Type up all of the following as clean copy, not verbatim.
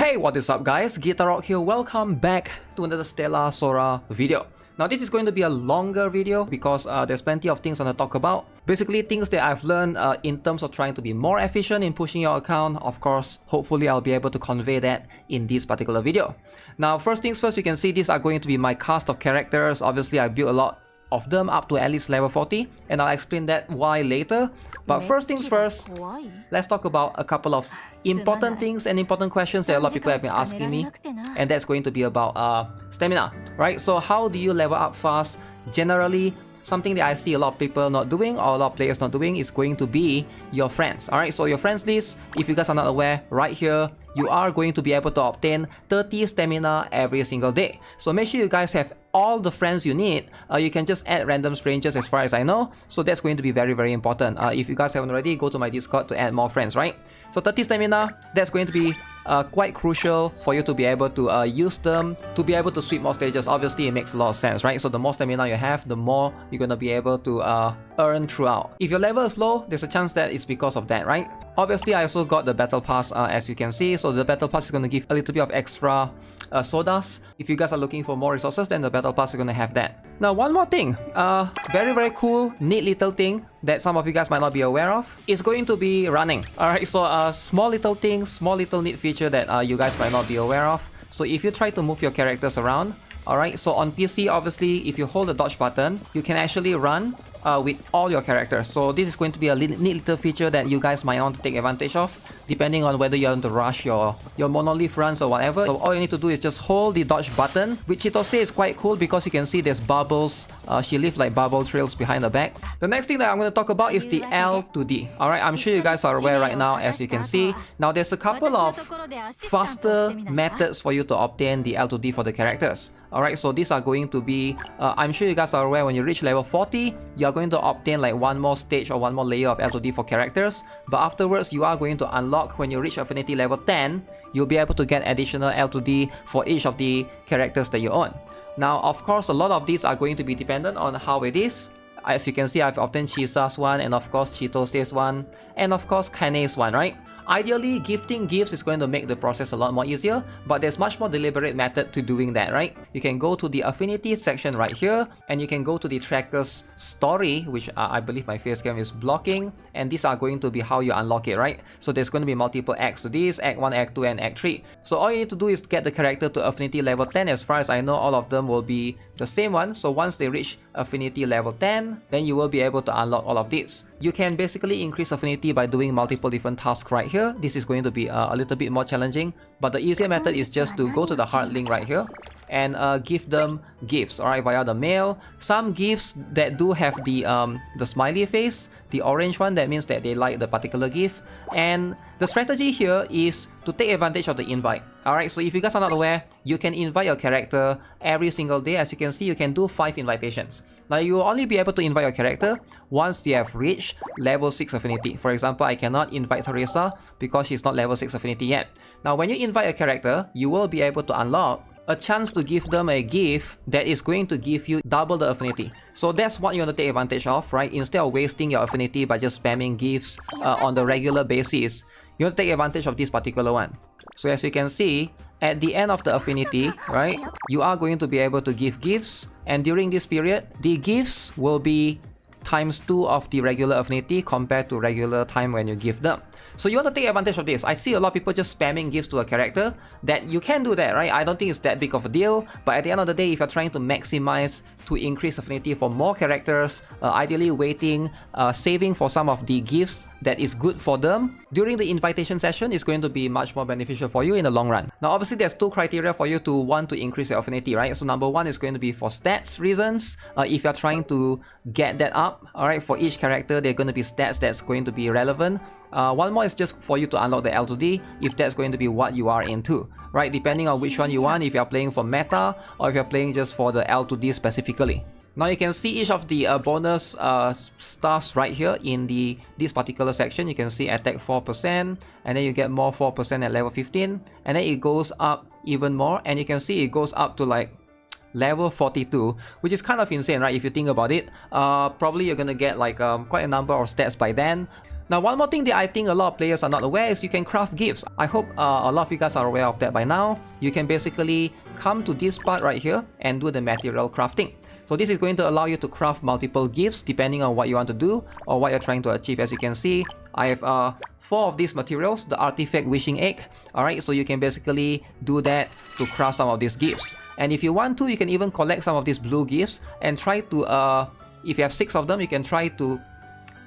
Hey, what is up guys? GuitarRock here. Welcome back to another Stella Sora video. Now this is going to be a longer video because there's plenty of things I want to talk about. Basically things that I've learned in terms of trying to be more efficient in pushing your account. Of course, hopefully I'll be able to convey that in this particular video. Now first things first, you can see these are going to be my cast of characters. Obviously I built a lot of them up to at least level 40 and I'll explain that why later. But first things first, let's talk about a couple of important things and important questions that a lot of people have been asking me, and that's going to be about stamina, right? So how do you level up fast? Generally, something that I see a lot of people not doing or a lot of players not doing is going to be your friends. Alright, so your friends list, if you guys are not aware, right here, you are going to be able to obtain 30 stamina every single day. So make sure you guys have all the friends you need. You can just add random strangers as far as I know. So that's going to be very important. If you guys haven't already, go to my Discord to add more friends, right? So 30 stamina, that's going to be quite crucial for you to be able to use them to be able to sweep more stages. Obviously it makes a lot of sense, right? So the more stamina you have, the more you're going to be able to earn throughout. If your level is low, there's a chance that it's because of that, right? Obviously I also got the battle pass as you can see. So the battle pass is going to give a little bit of extra sodas. If you guys are looking for more resources, then the battle pass is going to have that. Now one more thing, very cool, neat little thing that some of you guys might not be aware of is going to be running. Alright, so a small little thing, small little neat feature that you guys might not be aware of. So if you try to move your characters around, alright, so on PC obviously if you hold the dodge button, you can actually run with all your characters. So this is going to be a neat little feature that you guys might want to take advantage of, depending on whether you want to rush your monolith runs or whatever. So all you need to do is just hold the dodge button, which Chitose is quite cool because you can see there's bubbles. She leaves like bubble trails behind the back. The next thing that I'm going to talk about is the L to D. Alright, I'm sure you guys are aware right now, as you can see. Now there's a couple of faster methods for you to obtain the L to D for the characters. Alright, so these are going to be, I'm sure you guys are aware when you reach level 40, you're going to obtain like one more stage or one more layer of L to D for characters. But afterwards, you are going to unlock when you reach Affinity level 10, you'll be able to get additional L to D for each of the characters that you own. Now, of course, a lot of these are going to be dependent on how it is. As you can see, I've obtained Chisa's one, and of course Chitose's one, and of course Kane's one, right? Ideally, gifting gifts is going to make the process a lot more easier, but there's much more deliberate method to doing that, right? You can go to the Affinity section right here, and you can go to the tracker's story, which I believe my face cam is blocking, and these are going to be how you unlock it, right? So there's going to be multiple acts to this, Act 1, Act 2, and Act 3. So all you need to do is get the character to Affinity level 10. As far as I know, all of them will be the same one. So once they reach Affinity level 10, then you will be able to unlock all of these. You can basically increase Affinity by doing multiple different tasks right here. This is going to be a little bit more challenging, but the easier method is just to go to the heart link right here and give them gifts, alright, via the mail. Some gifts that do have the smiley face, the orange one, that means that they like the particular gift. And the strategy here is to take advantage of the invite. Alright, so if you guys are not aware, you can invite your character every single day. As you can see, you can do 5 invitations. Now you will only be able to invite your character once they have reached level 6 Affinity. For example, I cannot invite Teresa because she's not level 6 Affinity yet. Now when you invite a character, you will be able to unlock a chance to give them a gift that is going to give you double the Affinity. So that's what you want to take advantage of, right? Instead of wasting your Affinity by just spamming gifts on the regular basis, you want to take advantage of this particular one. So as you can see, at the end of the Affinity, right, you are going to be able to give gifts, and during this period, the gifts will be ×2 of the regular Affinity compared to regular time when you give them. So you want to take advantage of this. I see a lot of people just spamming gifts to a character. That you can do that, right? I don't think it's that big of a deal, but at the end of the day, if you're trying to maximize to increase Affinity for more characters, ideally waiting, saving for some of the gifts that is good for them during the invitation session is going to be much more beneficial for you in the long run. Now obviously there's 2 criteria for you to want to increase your Affinity, right? So number 1 is going to be for stats reasons. If you're trying to get that up, alright, for each character there are going to be stats that's going to be relevant. One more is just for you to unlock the L to D, if that's going to be what you are into, right? Depending on which one you want, if you're playing for meta or if you're playing just for the L to D specifically. Now you can see each of the bonus stuffs right here in this particular section. You can see attack 4%, and then you get more 4% at level 15, and then it goes up even more, and you can see it goes up to like level 42, which is kind of insane, right? If you think about it, probably you're gonna get like quite a number of stats by then. Now, one more thing that I think a lot of players are not aware is you can craft gifts. I hope a lot of you guys are aware of that by now. You can basically come to this part right here and do the material crafting. So this is going to allow you to craft multiple gifts depending on what you want to do or what you're trying to achieve. As you can see, I have 4 of these materials, the artifact wishing egg. Alright, so you can basically do that to craft some of these gifts. And if you want to, you can even collect some of these blue gifts and try to, if you have 6 of them, you can try to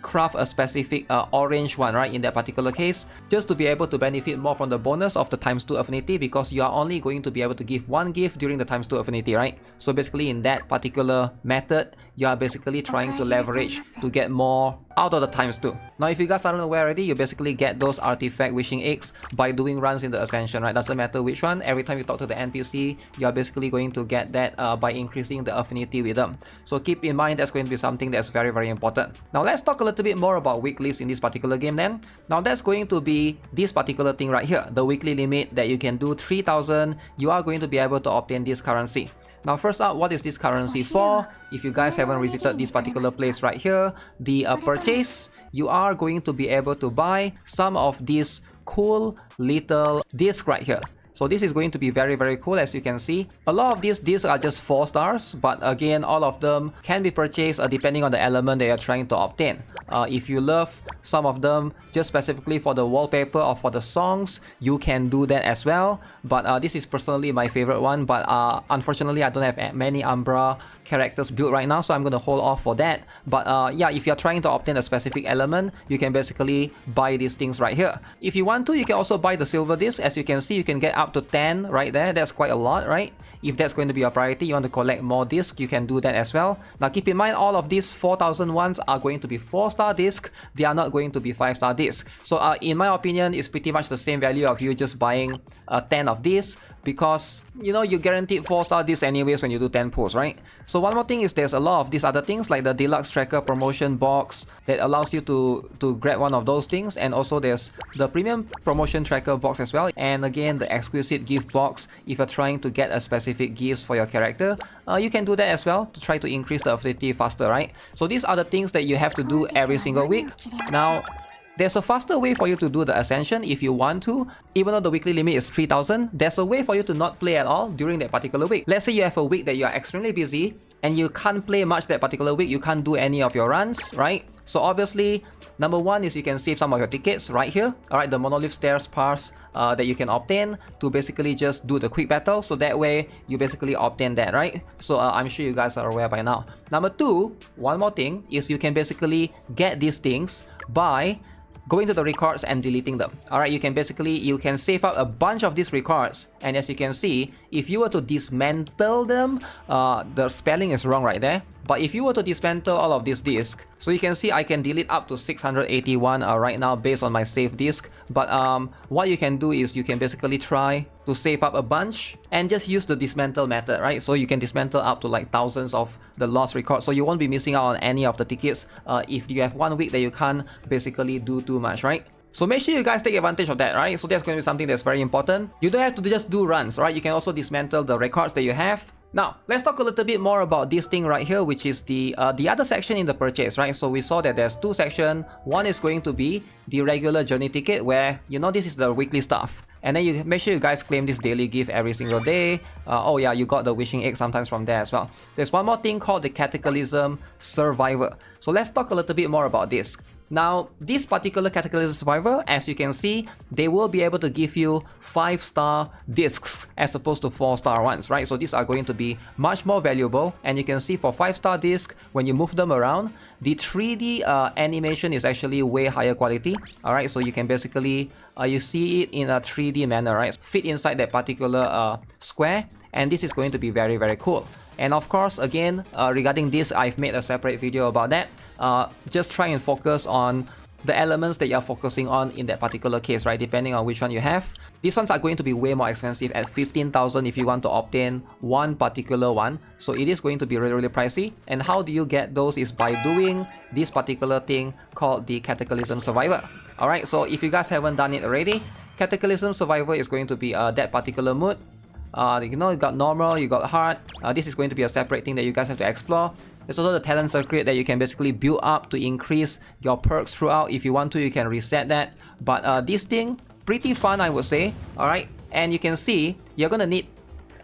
craft a specific orange one, right, in that particular case, just to be able to benefit more from the bonus of the ×2 affinity, because you are only going to be able to give 1 gift during the ×2 affinity, right? So basically in that particular method, you are basically trying to leverage to get more out of the ×2. Now, if you guys aren't aware already, you basically get those artifact wishing eggs by doing runs in the Ascension, right? Doesn't matter which one. Every time you talk to the NPC, you are basically going to get that by increasing the affinity with them. So keep in mind that's going to be something that's very, very important. Now, let's talk a little bit more about weeklies in this particular game then. Now, that's going to be this particular thing right here, the weekly limit that you can do 3000. You are going to be able to obtain this currency. Now, first up, what is this currency for? If you guys haven't visited this particular place right here, the purchase, you are going to be able to buy some of these cool little discs right here. So this is going to be very, very cool. As you can see, a lot of these discs are just 4 stars, but again, all of them can be purchased depending on the element that you're trying to obtain. If you love some of them just specifically for the wallpaper or for the songs, you can do that as well. But this is personally my favorite one, but unfortunately I don't have many Umbra characters built right now, so I'm going to hold off for that. But yeah, if you're trying to obtain a specific element, you can basically buy these things right here. If you want to, you can also buy the silver disc. As you can see, you can get up to 10 right there. That's quite a lot, right? If that's going to be your priority, you want to collect more discs, you can do that as well. Now keep in mind, all of these 4000 ones are going to be 4-star discs. They are not going to be 5-star discs. So in my opinion, it's pretty much the same value of you just buying 10 of these, because you know, you guaranteed 4-star discs anyways when you do 10 pulls, right? So one more thing is there's a lot of these other things like the deluxe tracker promotion box that allows you to grab one of those things, and also there's the premium promotion tracker box as well, and again the exquisite gift box. If you're trying to get a specific gifts for your character, you can do that as well to try to increase the affinity faster, right? So these are the things that you have to do every single week. Now, there's a faster way for you to do the Ascension if you want to. Even though the weekly limit is 3000, there's a way for you to not play at all during that particular week. Let's say you have a week that you are extremely busy and you can't play much that particular week, you can't do any of your runs, right? So obviously, number one is you can save some of your tickets right here. Alright, the Monolith Stairs pass that you can obtain to basically just do the quick battle. So that way, you basically obtain that, right? So I'm sure you guys are aware by now. Number two, one more thing is you can basically get these things by going to the records and deleting them. Alright, you can save up a bunch of these records, and as you can see, if you were to dismantle them, the spelling is wrong right there, but if you were to dismantle all of these discs, so you can see I can delete up to 681 right now based on my save disk. But what you can do is you can basically try to save up a bunch and just use the dismantle method, right? So you can dismantle up to like thousands of the lost records, so you won't be missing out on any of the tickets if you have 1 week that you can't basically do too much, right? So make sure you guys take advantage of that, right? So that's going to be something that's very important. You don't have to just do runs, right? You can also dismantle the records that you have. Now, let's talk a little bit more about this thing right here, which is the other section in the purchase, right? So we saw that there's 2 sections. One is going to be the regular journey ticket, where, you know, this is the weekly stuff. And then you make sure you guys claim this daily gift every single day. Oh yeah, you got the wishing egg sometimes from there as well. There's one more thing called the Cataclysm Survivor. So let's talk a little bit more about this. Now, this particular Cataclysm Survivor, as you can see, they will be able to give you 5-star discs as opposed to 4-star ones, right? So these are going to be much more valuable, and you can see for 5-star disc, when you move them around, the 3D animation is actually way higher quality. Alright, so you can basically, you see it in a 3D manner, right? Fit inside that particular square, and this is going to be very, very cool. And of course, again, regarding this, I've made a separate video about that. Just try and focus on the elements that you're focusing on in that particular case, right? Depending on which one you have. These ones are going to be way more expensive at 15,000 if you want to obtain one particular one. So it is going to be really, really pricey. And how do you get those is by doing this particular thing called the Cataclysm Survivor. Alright, so if you guys haven't done it already, Cataclysm Survivor is going to be that particular mode. You know, you got normal, you got hard. This is going to be a separate thing that you guys have to explore. There's also the talent circuit that you can basically build up to increase your perks throughout. If you want to, you can reset that. But this thing, pretty fun, I would say. Alright, and you can see you're gonna need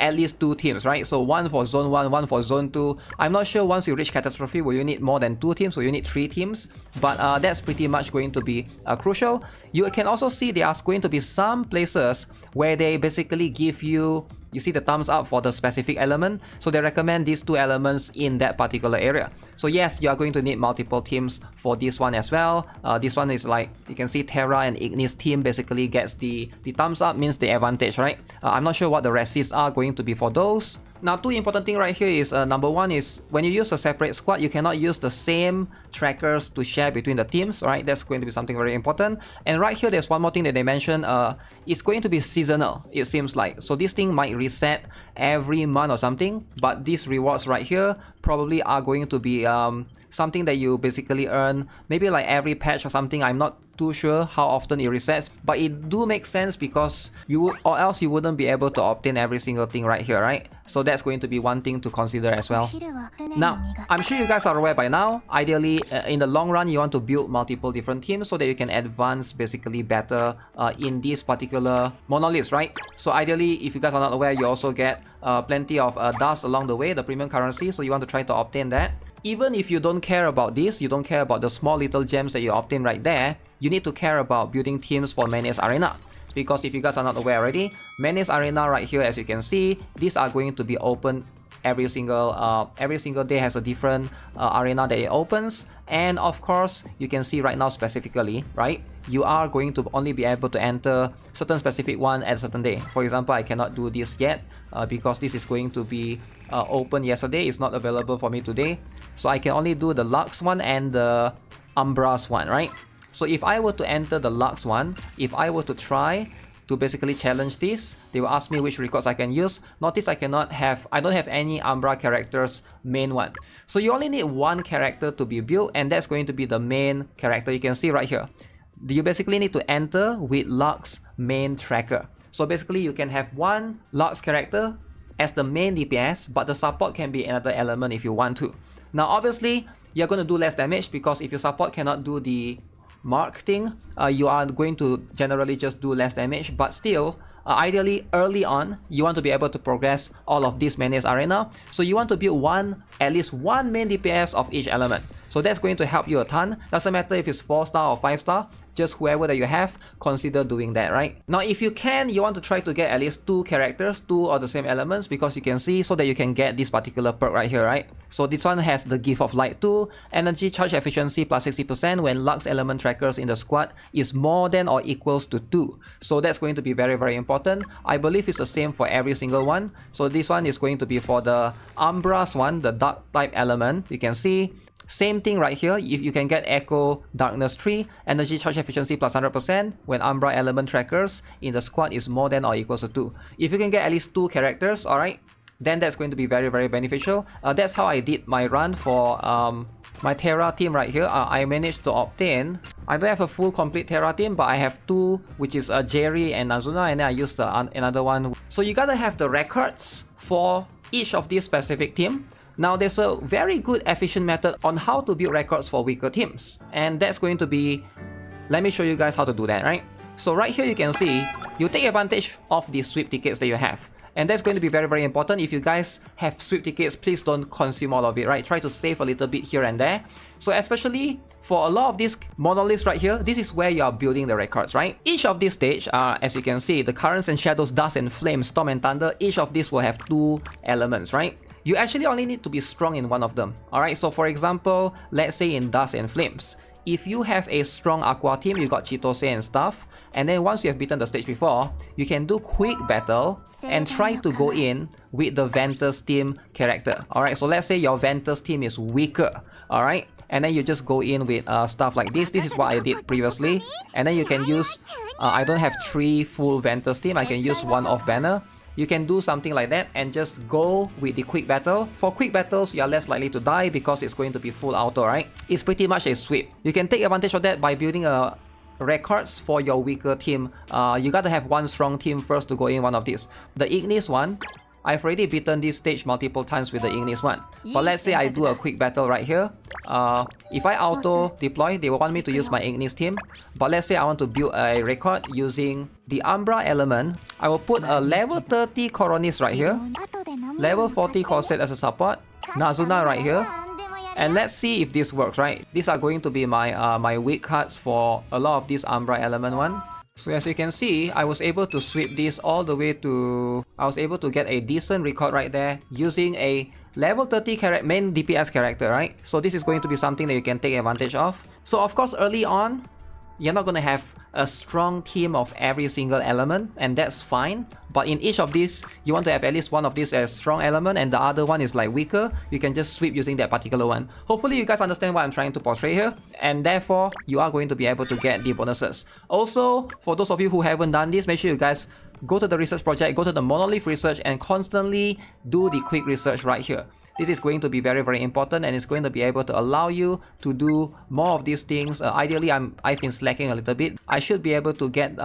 at least 2 teams, right? So one for zone 1, one for zone 2. I'm not sure once you reach Catastrophe will you need more than 2 teams, will you need 3 teams, but that's pretty much going to be crucial. You can also see there are going to be some places where they basically give you see the thumbs up for the specific element, so they recommend these 2 elements in that particular area. So yes, you are going to need multiple teams for this one as well. This one is like, you can see Terra and Ignis team basically gets the thumbs up, means the advantage, right? I'm not sure what the resists are going to be for those. Now, 2 important thing right here is number 1 is when you use a separate squad, you cannot use the same trackers to share between the teams, right? That's going to be something very important. And right here, there's one more thing that they mentioned. It's going to be seasonal, it seems like. So this thing might reset every month or something, but these rewards right here probably are going to be something that you basically earn maybe like every patch or something. I'm not too sure how often it resets, but it do make sense because you would, or else you wouldn't be able to obtain every single thing right here, right? So that's going to be one thing to consider as well. Now, I'm sure you guys are aware by now, ideally in the long run you want to build multiple different teams so that you can advance basically better in this particular monoliths, right? So ideally, if you guys are not aware, you also get plenty of dust along the way, the premium currency, so you want to try to obtain that. Even if you don't care about this, you don't care about the small little gems that you obtain right there, you need to care about building teams for Menace Arena. Because if you guys are not aware already, Menace Arena right here, as you can see, these are going to be open every single day has a different arena that it opens. And of course, you can see right now specifically, right? You are going to only be able to enter certain specific one at a certain day. For example, I cannot do this yet because this is going to be open yesterday. It's not available for me today. So I can only do the Lux one and the Umbras one, right? So if I were to enter the Lux one, if I were to try to basically challenge this, they will ask me which records I can use. Notice I don't have any Umbra characters main one. So you only need one character to be built, and that's going to be the main character. You can see right here. You basically need to enter with Lux main tracker. So basically you can have one Lux character as the main DPS, but the support can be another element if you want to. Now obviously, you're going to do less damage because if your support cannot do the mark thing, you are going to generally just do less damage, but still, ideally early on, you want to be able to progress all of this Menace Arena. So you want to build at least one main DPS of each element. So that's going to help you a ton. Doesn't matter if it's 4-star or 5-star, just whoever that you have, consider doing that, right? Now, if you can, you want to try to get at least 2 characters, 2 of the same elements, because you can see so that you can get this particular perk right here, right? So this one has the Gift of Light 2, energy charge efficiency plus 60% when Lux element trackers in the squad is more than or equals to 2. So that's going to be very, very important. I believe it's the same for every single one. So this one is going to be for the Umbras one, the dark type element. You can see same thing right here. If you can get Echo Darkness 3, energy charge efficiency plus 100% when Umbra element trackers in the squad is more than or equals to 2. If you can get at least 2 characters, alright, then that's going to be very, very beneficial. That's how I did my run for my Terra team right here. I managed to obtain, I don't have a full complete Terra team, but I have 2, which is Jerry and Azuna, and then I used another one. So you gotta have the records for each of these specific team. Now, there's a very good efficient method on how to build records for weaker teams. And that's going to be, let me show you guys how to do that, right? So right here you can see, you take advantage of the sweep tickets that you have. And that's going to be very, very important. If you guys have sweep tickets, please don't consume all of it, right? Try to save a little bit here and there. So especially for a lot of these monoliths right here, this is where you are building the records, right? Each of these stage, as you can see, the currents and shadows, dust and flame, storm and thunder, each of these will have 2 elements, right? You actually only need to be strong in one of them. Alright, so for example, let's say in Dust and Flames, if you have a strong Aqua team, you got Chitose and stuff, and then once you have beaten the stage before, you can do quick battle and try to go in with the Ventus team character. Alright, so let's say your Ventus team is weaker. Alright, and then you just go in with stuff like this. This is what I did previously. And then you can use, I don't have 3 full Ventus team, I can use 1 off banner. You can do something like that and just go with the quick battle. For quick battles, you are less likely to die because it's going to be full auto, right? It's pretty much a sweep. You can take advantage of that by building records for your weaker team. You gotta have one strong team first to go in one of these. The Ignis one, I've already beaten this stage multiple times with the Ignis one. But let's say I do a quick battle right here. If I auto deploy, they will want me to use my Ignis team. But let's say I want to build a record using the Umbra element. I will put a level 30 Coronis right here, level 40 Corset as a support, Nazuna right here. And let's see if this works, right? These are going to be my my weak cards for a lot of this Umbra element one. So as you can see, I was able to sweep this all the way to... I was able to get a decent record right there using a level 30 main DPS character, right? So this is going to be something that you can take advantage of. So of course, early on, you're not going to have a strong team of every single element, and that's fine. But in each of these, you want to have at least one of these as strong element and the other one is like weaker. You can just sweep using that particular one. Hopefully you guys understand what I'm trying to portray here, and therefore you are going to be able to get the bonuses. Also, for those of you who haven't done this, make sure you guys go to the research project, go to the monolith research, and constantly do the quick research right here. This is going to be very, very important, and it's going to be able to allow you to do more of these things. Ideally, I've been slacking a little bit. I should be able to get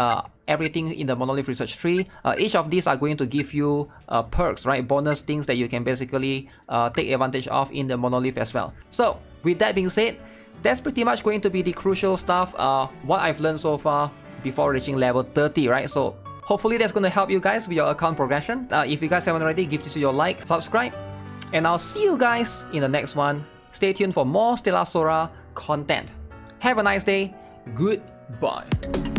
everything in the monolith research tree. Each of these are going to give you perks, right? Bonus things that you can basically take advantage of in the monolith as well. So with that being said, that's pretty much going to be the crucial stuff, what I've learned so far before reaching level 30, right? So hopefully that's going to help you guys with your account progression. If you guys haven't already, give this video a like, subscribe, and I'll see you guys in the next one. Stay tuned for more Stella Sora content. Have a nice day. Goodbye.